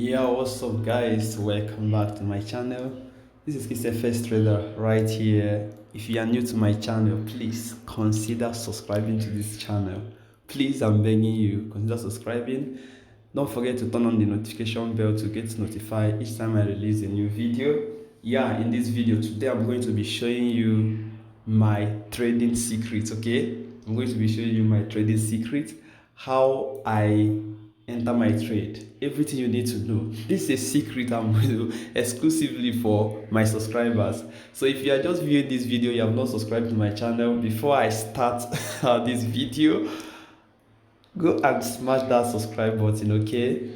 Yeah, what's up guys? Welcome back to my channel. This is kingsfx trader right here. If you are new to my channel, please consider subscribing to this channel. Please, I'm begging you, consider subscribing. Don't forget to turn on the notification bell to get notified each time I release a new video. Yeah, in this video today I'm going to be showing you my trading secrets. Okay, I'm going to be showing you my trading secret, how I enter my trade, everything you need to know. This is a secret I'm going to exclusively for my subscribers. So if you are just viewing this video, you have not subscribed to my channel, before I start this video, go and smash that subscribe button. Okay,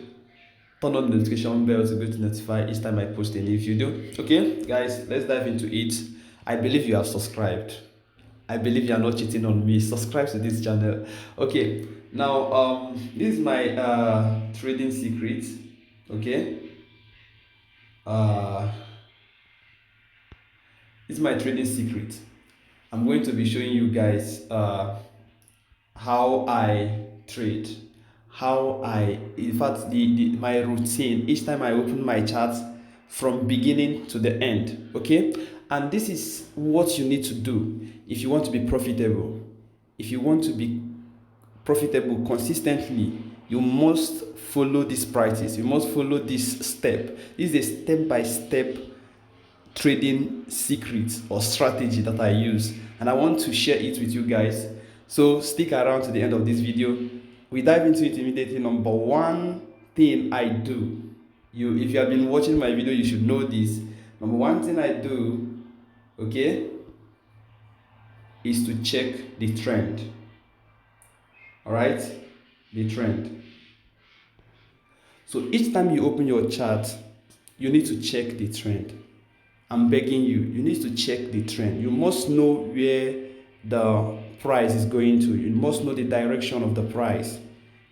turn on the notification bell to get notified each time I post a new video. Okay guys, let's dive into it. I believe you have subscribed. I believe you are not cheating on me. Subscribe to this channel. Okay, now this is my trading secret. Okay, uh this is my trading secret. I'm going to be showing you guys how I trade, how I, in fact, my routine each time I open my chart from beginning to the end. Okay, and this is what you need to do if you want to be profitable. If you want to be profitable consistently, you must follow this practice, you must follow this step. This is a step-by-step trading secret or strategy that I use, and I want to share it with you guys. So stick around to the end of this video. We dive into it immediately. Number one thing I do, if you have been watching my video, you should know this. Number one thing I do, okay, is to check the trend. All right, the trend. So each time you open your chart, you need to check the trend. I'm begging you, you need to check the trend. You must know where the price is going to. You must know the direction of the price.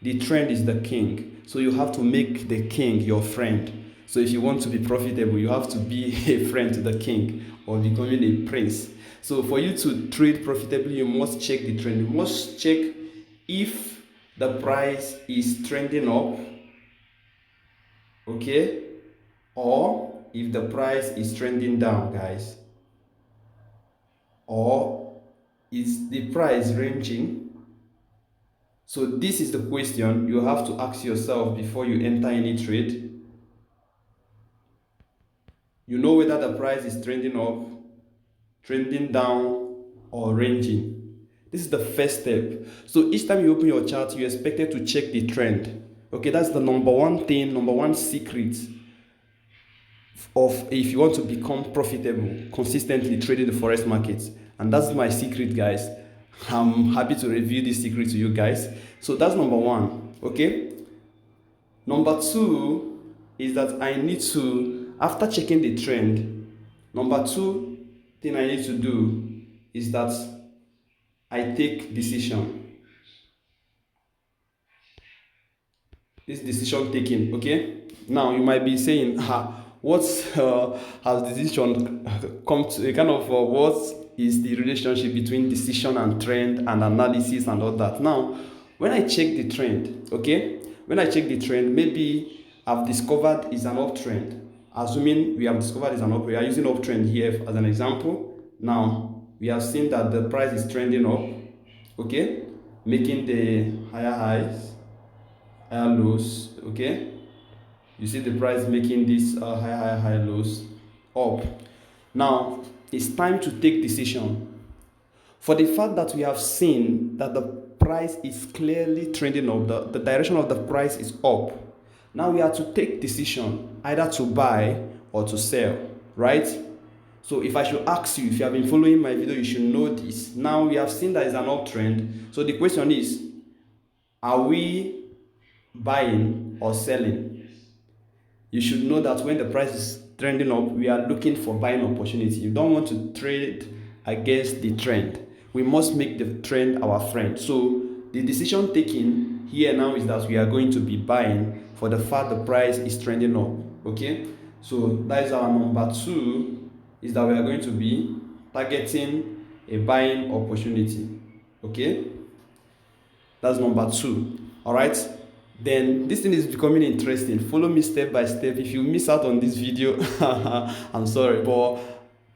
The trend is the king. So you have to make the king your friend. So if you want to be profitable, you have to be a friend to the king or becoming a prince. So for you to trade profitably, you must check the trend. You must check if the price is trending up, okay, or if the price is trending down, guys, or is the price ranging. So this is the question you have to ask yourself before you enter any trade. You know whether the price is trending up, trending down, or ranging. This is the first step. So each time you open your chart, you're expected to check the trend. Okay, that's the number one thing, number one secret of if you want to become profitable consistently trading the forex markets. And that's my secret, guys. I'm happy to reveal this secret to you guys. So that's number one. Okay, number two is that I need to, after checking the trend, number two thing I need to do is that I take decision. This decision taking. Okay, now you might be saying, what's has decision come to a kind of what is the relationship between decision and trend and analysis and all that? Now when I check the trend, okay, when I check the trend, maybe I've discovered is an uptrend. Assuming we have discovered is an uptrend, we are using uptrend here as an example. Now we have seen that the price is trending up, okay, making the higher highs, higher lows. Okay, you see the price making this high lows up. Now it's time to take decision. For the fact that we have seen that the price is clearly trending up, the direction of the price is up, now we have to take decision either to buy or to sell, right? So if I should ask you, if you have been following my video, you should know this. Now we have seen that it's an uptrend. So the question is, are we buying or selling? You should know that when the price is trending up, we are looking for buying opportunity. You don't want to trade against the trend. We must make the trend our friend. So the decision taken here now is that we are going to be buying for the fact the price is trending up. Okay, so that is our number two, is that we are going to be targeting a buying opportunity. Okay, that's number two. All right, then this thing is becoming interesting. Follow me step by step. If you miss out on this video, I'm sorry, but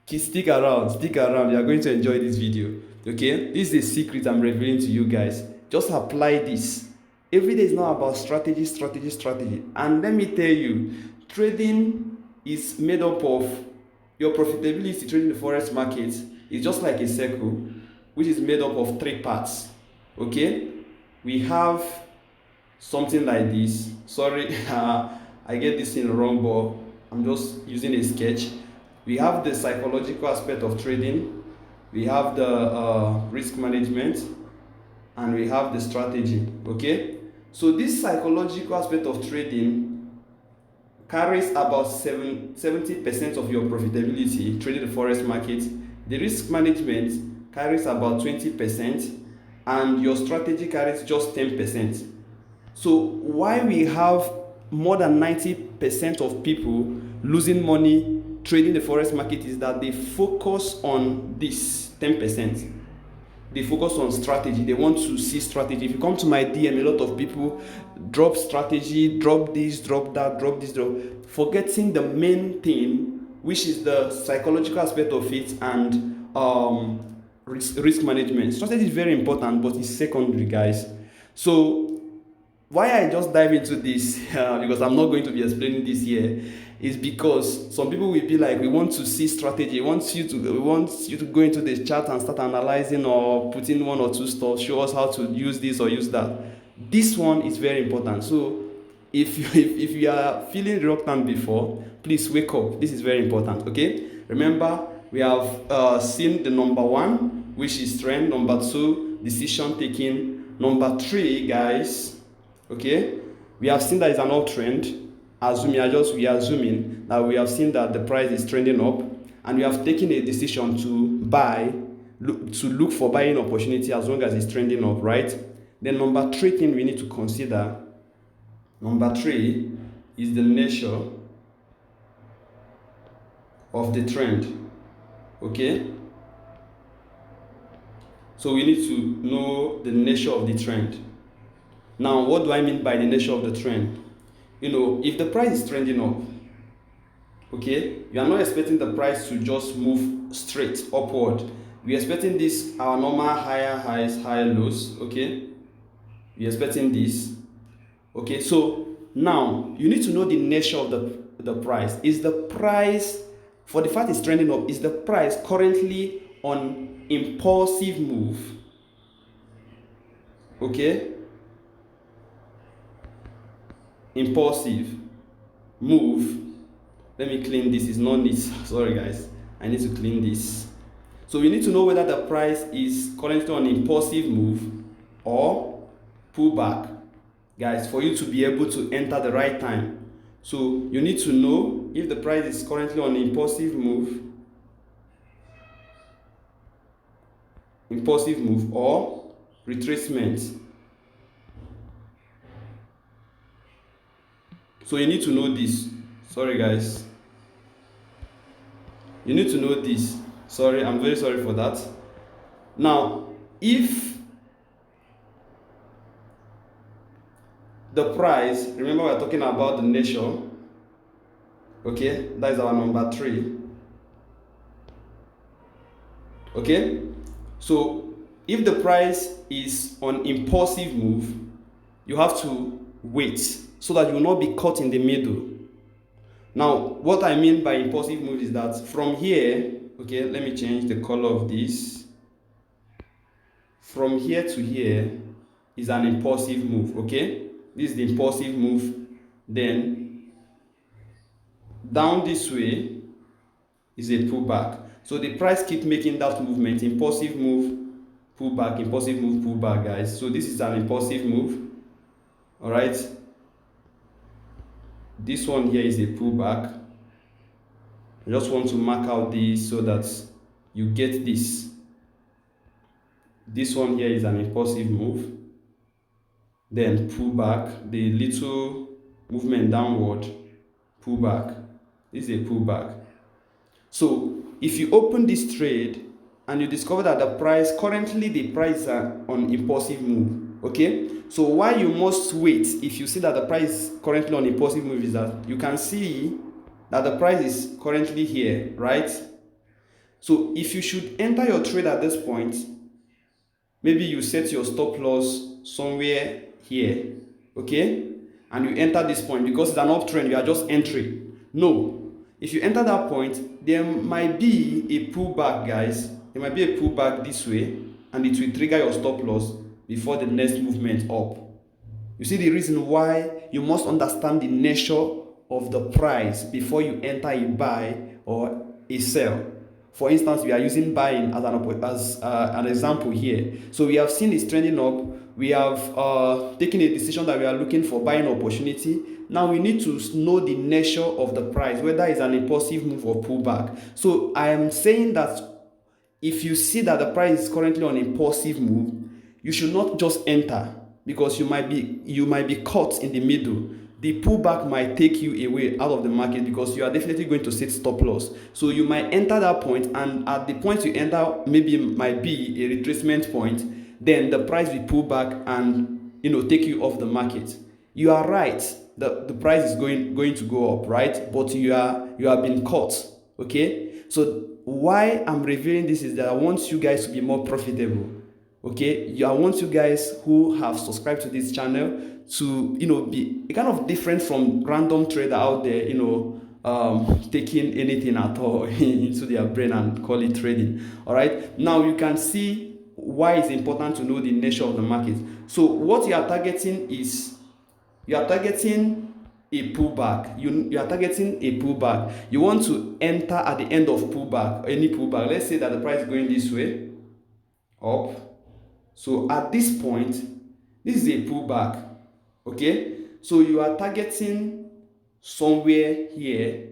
stick around, stick around. You are going to enjoy this video. Okay, this is a secret I'm revealing to you guys. Just apply this. Every day is not about strategy, strategy, strategy. And let me tell you, trading is made up of your profitability. Trading the forex market is just like a circle, which is made up of 3 parts. Okay, we have something like this. Sorry, I get this thing wrong, but I'm just using a sketch. We have the psychological aspect of trading, we have the risk management, and we have the strategy. Okay, so this psychological aspect of trading carries about 70% of your profitability trading the forex market. The risk management carries about 20%, and your strategy carries just 10%. So why we have more than 90% of people losing money trading the forex market is that they focus on this 10%. They focus on strategy. They want to see strategy. If you come to my DM, a lot of people drop strategy, drop this, drop that, drop this, drop, forgetting the main thing, which is the psychological aspect of it, and risk management. Strategy is very important, but it's secondary, guys. So why I just dive into this, because I'm not going to be explaining this here, is because some people will be like, we want to see strategy, we want you to go into the chart and start analyzing or putting 1 or 2 stuff, show us how to use this or use that. This one is very important. So if you are feeling reluctant before, please wake up. This is very important. Okay, remember, we have seen the number 1, which is trend. Number 2, decision taking. Number 3, guys, okay, we have seen that it's an uptrend. We are assuming that we have seen that the price is trending up, and we have taken a decision to look for buying opportunity as long as it's trending up, right? Then number 3 thing we need to consider, number 3, is the nature of the trend. Okay, so we need to know the nature of the trend. Now, what do I mean by the nature of the trend? You know, if the price is trending up, okay, you are not expecting the price to just move straight upward. We are expecting this, our normal higher highs, higher lows. Okay, we are expecting this. Okay, so now you need to know the nature of the price. Is the price, for the fact it's trending up, is the price currently on impulsive move? Okay, impulsive move. Let me clean this, it's not neat. Sorry guys, I need to clean this. So we need to know whether the price is currently on impulsive move or pullback, guys, for you to be able to enter the right time. So you need to know if the price is currently on impulsive move or retracement. So you need to know this. Sorry guys, you need to know this. Sorry, I'm very sorry for that. Now, if the price, remember we're talking about the nature. Okay, that is our number 3. Okay, so if the price is on impulsive move, you have to wait so that you will not be caught in the middle. Now, what I mean by impulsive move is that from here, okay, let me change the color of this. From here to here is an impulsive move. Okay, this is the impulsive move. Then down this way is a pullback. So the price keeps making that movement, impulsive move, pullback, impulsive move, pullback, guys. So this is an impulsive move. All right, this one here is a pullback. I just want to mark out this so that you get this. This one here is an impulsive move, then pullback, the little movement downward, pullback. This is a pullback. So if you open this trade and you discover that the price, currently the price are on impulsive move, Okay, so why you must wait if you see that the price is currently on a positive move is that you can see that the price is currently here, right? So if you should enter your trade at this point, maybe you set your stop loss somewhere here, okay, and you enter this point because it's an uptrend, you are just entering. No, if you enter that point, there might be a pullback, guys. There might be a pullback this way, and it will trigger your stop loss before the next movement up. You see the reason why you must understand the nature of the price before you enter a buy or a sell. For instance, we are using buying as an example here. So we have seen it's trending up. We have taken a decision that we are looking for buying opportunity. Now we need to know the nature of the price, whether it's an impulsive move or pullback. So I am saying that if you see that the price is currently on a impulsive move, you should not just enter because you might be caught in the middle. The pullback might take you away out of the market because you are definitely going to set stop loss. So you might enter that point, and at the point you enter, maybe might be a retracement point. Then the price will pull back and take you off the market. You are right. The price is going to go up, right? But you have been caught. Okay. So why I'm revealing this is that I want you guys to be more profitable. Okay, I want you guys who have subscribed to this channel to be kind of different from random trader out there, taking anything at all into their brain and call it trading. All right, now you can see why it's important to know the nature of the market. So what you are targeting is a pullback. You are targeting a pullback. You want to enter at the end of pullback, any pullback. Let's say that the price is going this way up. So at this point, this is a pullback. Okay, so you are targeting somewhere here.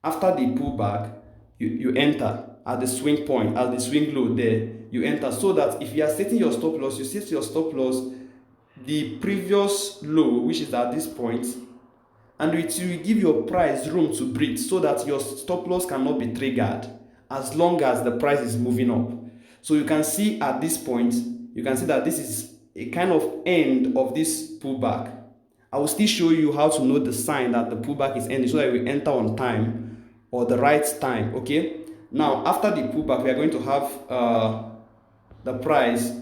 After the pullback, you enter at the swing point, at the swing low there. You enter so that if you are setting your stop loss, you set your stop loss the previous low, which is at this point, and it will give your price room to breathe so that your stop loss cannot be triggered as long as the price is moving up. So you can see at this point, you can see that this is a kind of end of this pullback. I will still show you how to know the sign that the pullback is ending so that we enter on time or the right time. Okay, now after the pullback, we are going to have the price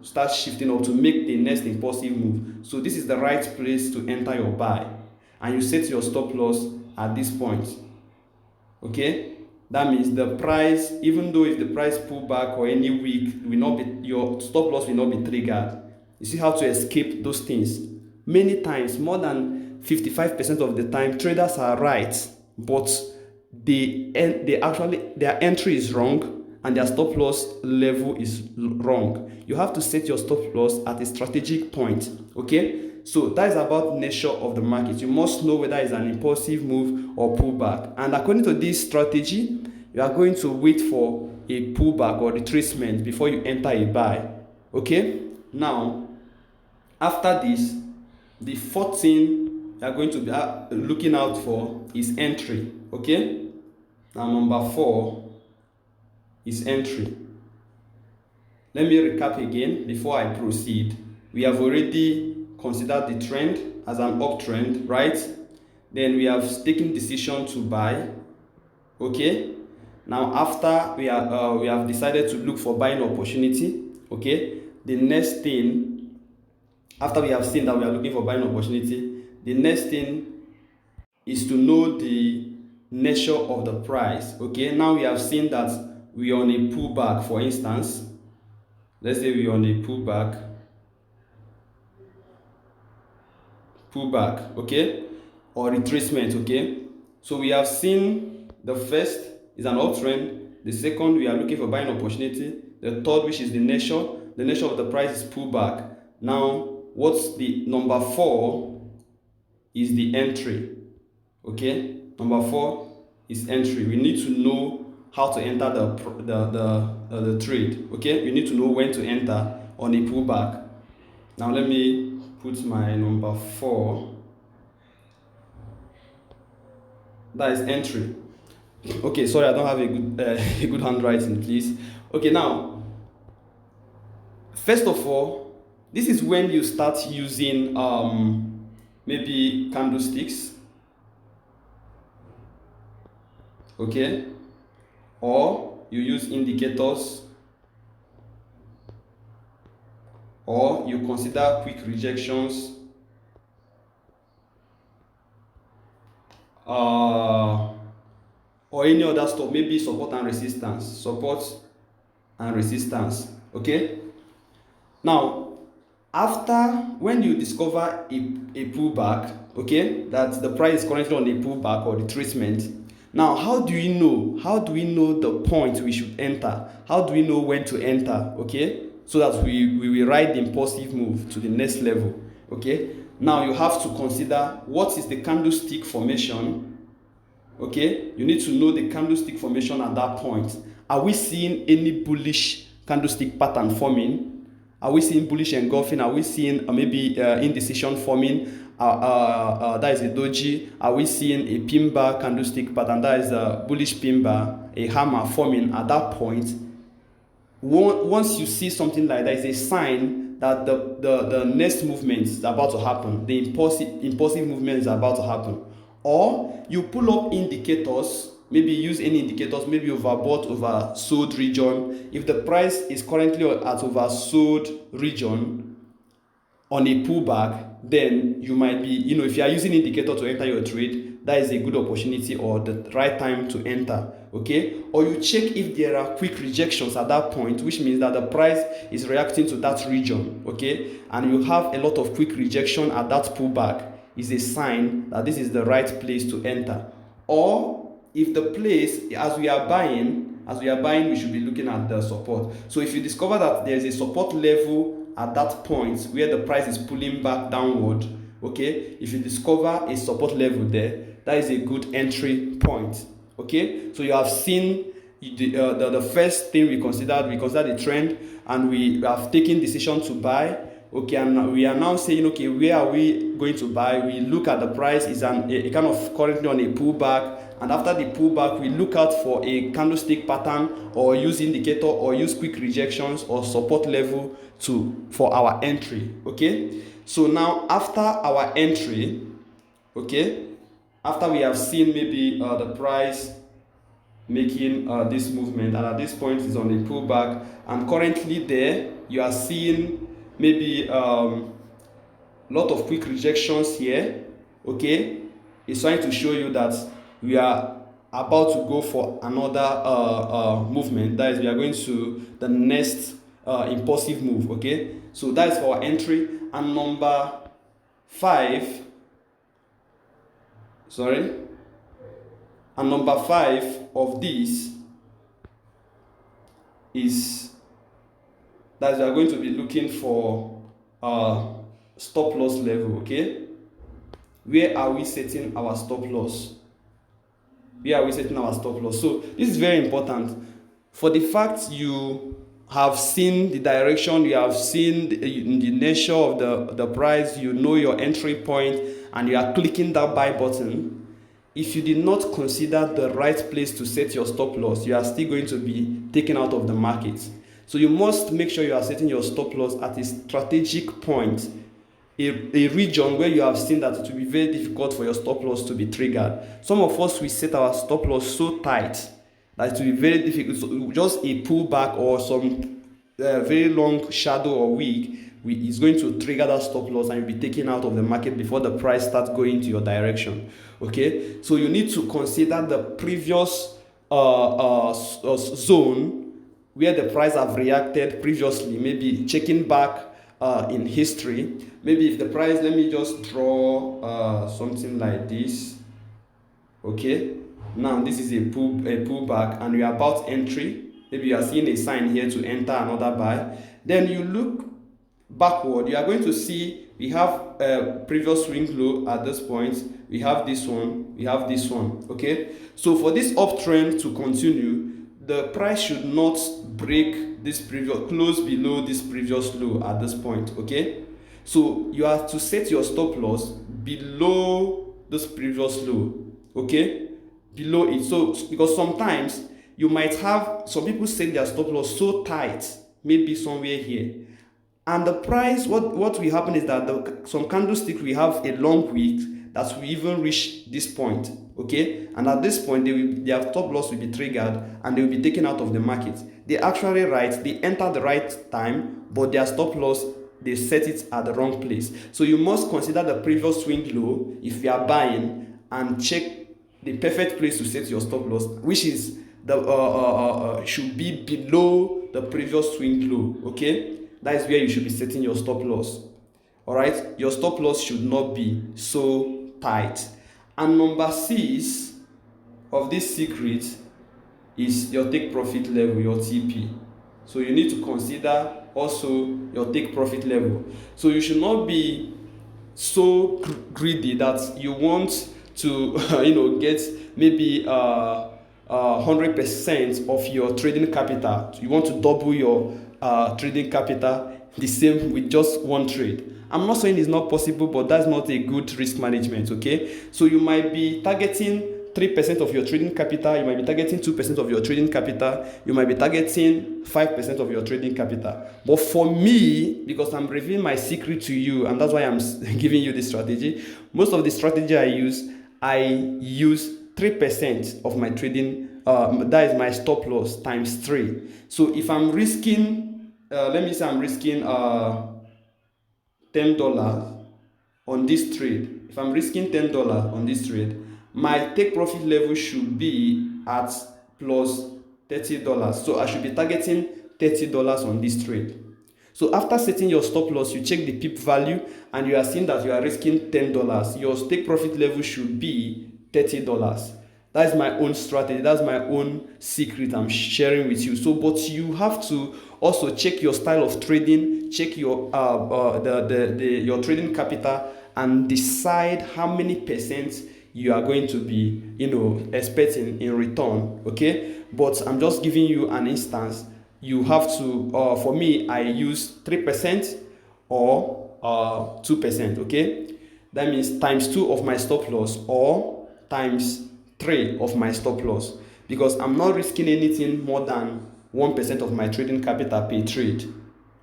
start shifting up to make the next impulsive move. So this is the right place to enter your buy, and you set your stop loss at this point. Okay, that means the price, even though if the price pull back or any week, will not be, your stop loss will not be triggered. You see how to escape those things. Many times, more than 55% of the time, traders are right, but their entry is wrong and their stop loss level is wrong. You have to set your stop loss at a strategic point. Okay, so that is about the nature of the market. You must know whether it's an impulsive move or pullback, and according to this strategy, you are going to wait for a pullback or retracement before you enter a buy. Okay, now after this, the fourth thing you are going to be looking out for is entry. Okay, now number 4 is entry. Let me recap again before I proceed. We have already considered the trend as an uptrend, right? Then we have taken decision to buy. Okay, now after we have decided to look for buying opportunity. Okay, the next thing, after we have seen that we are looking for buying opportunity, the next thing is to know the nature of the price. Okay, now we have seen that we are on a pullback. For instance, let's say we are on a pullback, okay, or retracement. Okay, so we have seen the first is an uptrend, the second we are looking for buying opportunity, the third, which is the nature of the price, is pullback. Now what's the number 4 is the entry. Okay, number 4 is entry. We need to know how to enter the trade. Okay, we need to know when to enter on a pullback. Now let me put my number 4. That is entry. Okay, sorry, I don't have a good handwriting, please. Okay, now first of all, This is when you start using maybe candlesticks, okay, or you use indicators, or you consider quick rejections, or any other stuff, maybe support and resistance, okay. Now after, when you discover a pullback, okay, that the price is currently on a pullback or retracement, now how do we know the point we should enter? How do we know when to enter? Okay, so that we will ride the impulsive move to the next level. Okay, now you have to consider what is the candlestick formation. Okay, you need to know the candlestick formation at that point. Are we seeing any bullish candlestick pattern forming? Are we seeing bullish engulfing? Are we seeing maybe indecision forming? That is a doji. Are we seeing a pin bar candlestick pattern? That is a bullish pin bar, a hammer forming at that point. Once you see something like that, it's a sign that the next movement is about to happen. The impulsive movement is about to happen. Or you pull up indicators, maybe use any indicators, maybe overbought, oversold region. If the price is currently at oversold region on a pullback, then you might be, if you are using indicator to enter your trade, that is a good opportunity or the right time to enter. Okay, or you check if there are quick rejections at that point, which means that the price is reacting to that region. Okay, and you have a lot of quick rejection at that pullback, is a sign that this is the right place to enter. Or if the place, as we are buying, we should be looking at the support. So if you discover that there is a support level at that point where the price is pulling back downward, okay, if you discover a support level there, that is a good entry point. Okay, so you have seen the first thing we considered the trend, and we have taken decision to buy. Okay, and we are now saying, okay, where are we going to buy? We look at the price is a kind of currently on a pullback, and after the pullback we look out for a candlestick pattern, or use indicator, or use quick rejections or support level for our entry. Okay, so now after our entry, okay, after we have seen maybe the price making this movement, and at this point is on a pullback, and currently there you are seeing maybe lot of quick rejections here. Okay, it's trying to show you that we are about to go for another movement. That is, we are going to the next impulsive move. Okay, so that is for our entry. And number 5 of this is that we are going to be looking for stop loss level. Okay, where are we setting our stop loss? So this is very important. For the fact you have seen the direction, you have seen the nature of the price, you know your entry point, and you are clicking that buy button. If you did not consider the right place to set your stop loss, you are still going to be taken out of the market. So you must make sure you are setting your stop loss at a strategic point, a region where you have seen that it will be very difficult for your stop loss to be triggered. Some of us, we set our stop loss so tight that it will be very difficult. So just a pullback or some very long shadow or wick is going to trigger that stop loss, and you'll be taken out of the market before the price starts going into your direction. Okay, so you need to consider the previous zone where the price have reacted previously, maybe checking back in history. Maybe if the price, let me just draw something like this. Okay, now this is a pullback, and we are about entry. Maybe you are seeing a sign here to enter another buy. Then you look backward, you are going to see we have a previous swing low at this point. We have this one, okay. So for this uptrend to continue, the price should not break this close below this previous low at this point. Okay, so you have to set your stop loss below this previous low. Okay, below it. So because sometimes you might have some people set their stop loss so tight, maybe somewhere here, And the price, what will happen is that some candlestick will have a long wick that will even reach this point, okay? And at this point, their stop loss will be triggered and they will be taken out of the market. They actually they enter the right time, but their stop loss, they set it at the wrong place. So you must consider the previous swing low if you are buying, and check the perfect place to set your stop loss, which is should be below the previous swing low, okay? That is where you should be setting your stop loss. All right, your stop loss should not be so tight. And number 6 of this secret is your take profit level, your TP. So you need to consider also your take profit level. So you should not be so greedy that you want to get maybe 100% of your trading capital. You want to double your trading capital the same with just one trade. I'm not saying it's not possible, but that's not a good risk management, okay? So you might be targeting 3% of your trading capital, you might be targeting 2% of your trading capital, you might be targeting 5% of your trading capital. But for me, because I'm revealing my secret to you, and that's why I'm giving you this strategy, most of the strategy I use 3% of my trading, that is my stop loss times 3. So if I'm risking, let me say I'm risking $10 on this trade. If I'm risking $10 on this trade, my take profit level should be at plus $30. So I should be targeting $30 on this trade. So after setting your stop loss, you check the pip value and you are seeing that you are risking $10. Your take profit level should be $30. That is my own strategy. That's my own secret I'm sharing with you. So, but you have to also check your style of trading, check your your trading capital, and decide how many percent you are going to be, expecting in return. Okay, but I'm just giving you an instance. You have to. For me, I use 3% or 2%. Okay, that means times 2 of my stop loss or times 3 of my stop loss, because I'm not risking anything more than 1% of my trading capital per trade.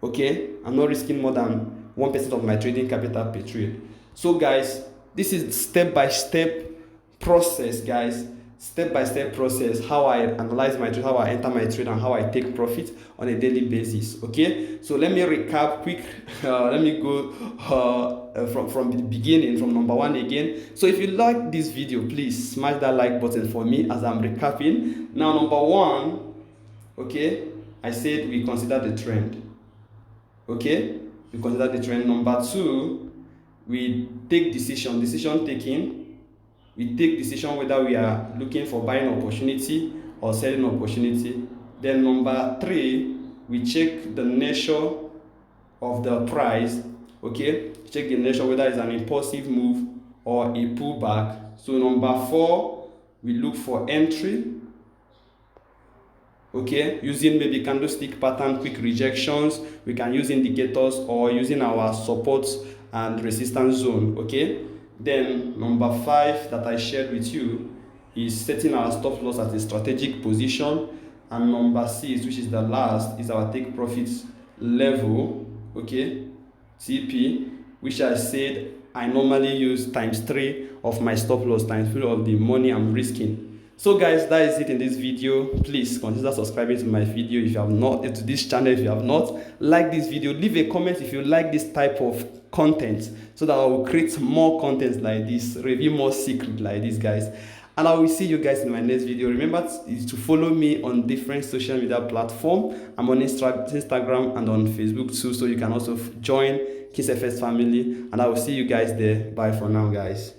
Okay, I'm not risking more than 1% of my trading capital per trade. So guys, this is step-by-step process, guys. Step-by-step process, how I analyze my trade, how I enter my trade, and how I take profit on a daily basis. Okay, so let me recap quick. Let me go from the beginning, from number 1 again. So if you like this video, please smash that like button for me as I'm recapping. Now, number 1, okay, I said we consider the trend. Okay, we consider the trend. Number 2, we take decision taking. We take decision whether we are looking for buying opportunity or selling opportunity. Then number 3, we check the nature of the price. Okay, check the nature whether it's an impulsive move or a pullback. So number 4, we look for entry. Okay, using maybe candlestick pattern, quick rejections. We can use indicators or using our support and resistance zone. Okay, then number 5 that I shared with you is setting our stop loss at a strategic position. And number 6, which is the last, is our take profits level. Okay, TP, which I said I normally use times 3 of my stop loss, times 3 of the money I'm risking. So guys, that is it in this video. Please consider subscribing to my video if you have not, to this channel if you have not. Like this video, leave a comment if you like this type of content, so that I will create more content like this, review more secret like this, guys. And I will see you guys in my next video. Remember to follow me on different social media platforms. I'm on Instagram and on Facebook too, so you can also join kingsfx family. And I will see you guys there. Bye for now, guys.